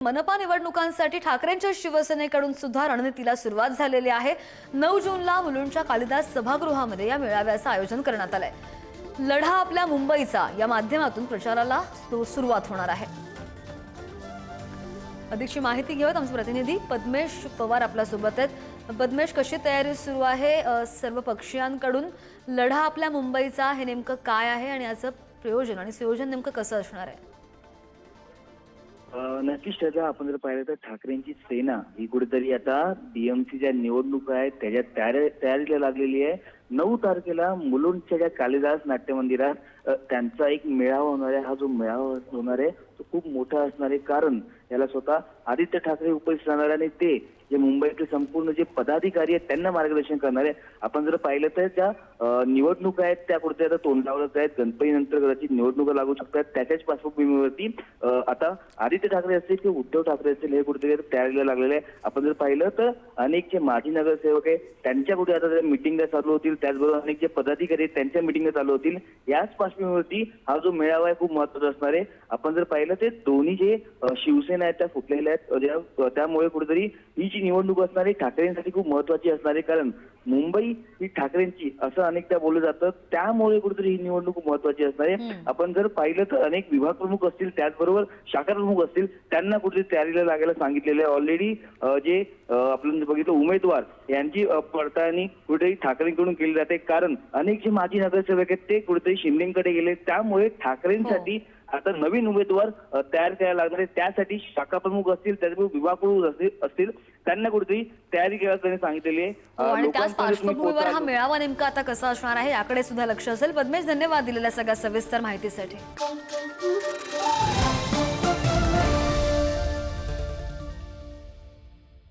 मनपा निवडणुकांसाठी ठाकरेंच्या शिवसेनेकडून सुद्धा रणनीतीला सुरुवात झालेली आहे। 9 जूनला मुलुंडच्या कालिदास सभागृहामध्ये या मेळाव्याचं आयोजन करण्यात आलंय। लढा आपल्या मुंबईचा या माध्यमातून प्रचाराला सुरुवात होणार आहे। अधिकची माहिती घेऊयात आमचे प्रतिनिधी पद्मेश पवार आपल्या सोबत आहेत। पद्मेश, कशी तयारी सुरू आहे सर्व पक्षीयांकडून? लढा आपल्या मुंबईचा हे नेमकं काय आहे आणि याचं प्रयोजन आणि संयोजन नेमकं कसं असणार आहे? नक्कीच त्याचा आपण जर पाहिलं तर ठाकरेंची सेना ही कुठेतरी आता डीएमसीच्या निवडणुका आहेत त्याच्या तयारीला लागलेली आहे। 9 तारखेला मुलुंडच्या ज्या कालिदास नाट्य मंदिरात त्यांचा एक मेळावा होणार आहे। हा जो मेळावा होणार आहे तो खूप मोठा असणार आहे, कारण याला स्वतः आदित्य ठाकरे उपस्थित राहणार आणि ते जे मुंबईतले संपूर्ण जे पदाधिकारी आहेत त्यांना मार्गदर्शन करणार आहे। आपण जर पाहिलं तर ज्या निवडणुका आहेत त्या कुठे आता तोंडावरच आहेत। गणपतीनंतर कदाचित निवडणुका लागू शकतात। त्याच्याच पार्श्वभूमीवरती आता आदित्य ठाकरे असतील किंवा उद्धव ठाकरे असतील हे कुठेतरी तयारीला लागलेले आहे। आपण जर पाहिलं तर अनेक जे माजी नगरसेवक आहेत त्यांच्या कुठे आता मिटिंगा चालू होतील, त्याचबरोबर अनेक जे पदाधिकारी आहेत त्यांच्या मिटिंगा चालू होतील। याच पार्श्वभूमीवरती हा जो मेळावा आहे खूप महत्त्वाचा असणार आहे। आपण जर पाहिलं ते दोन्ही जे शिवसेना आहेत त्या फुटलेल्या आहेत, त्यामुळे कुठेतरी ही जी निवडणूक असणार आहे ठाकरेंसाठी खूप महत्त्वाची असणार आहे, कारण मुंबई ही ठाकरेंची असं अनेकदा बोललं जातं, त्यामुळे कुठेतरी ही निवडणूक खूप महत्त्वाची असणार आहे। आपण जर पाहिलं तर अनेक विभाग प्रमुख असतील, त्याचबरोबर शाखा प्रमुख असतील, त्यांना कुठेतरी तयारीला लागायला सांगितलेलं आहे। ऑलरेडी जे आपण बघितलं उमेदवार यांची पडताळणी कुठेतरी ठाकरेंकडून केली जाते, कारण अनेक जे माजी नगरसेवक आहेत ते कुठेतरी शिंदेकडे गेले, त्यामुळे ठाकरेंसाठी आता नवीन उमेदवार तयार करायला लागणार आहे। त्यासाठी शाखा प्रमुख असतील, त्याचबरोबर विभाग प्रमुख असतील, त्यांना कुठेतरी तयारी करायला त्यांनी सांगितलेली आहे। आणि त्याच पार्श्वभूमीवर हा मेळावा नेमका आता कसा असणार आहे याकडे सुद्धा लक्ष असेल। पद्मेश, धन्यवाद दिलेल्या सगळ्या सविस्तर माहितीसाठी।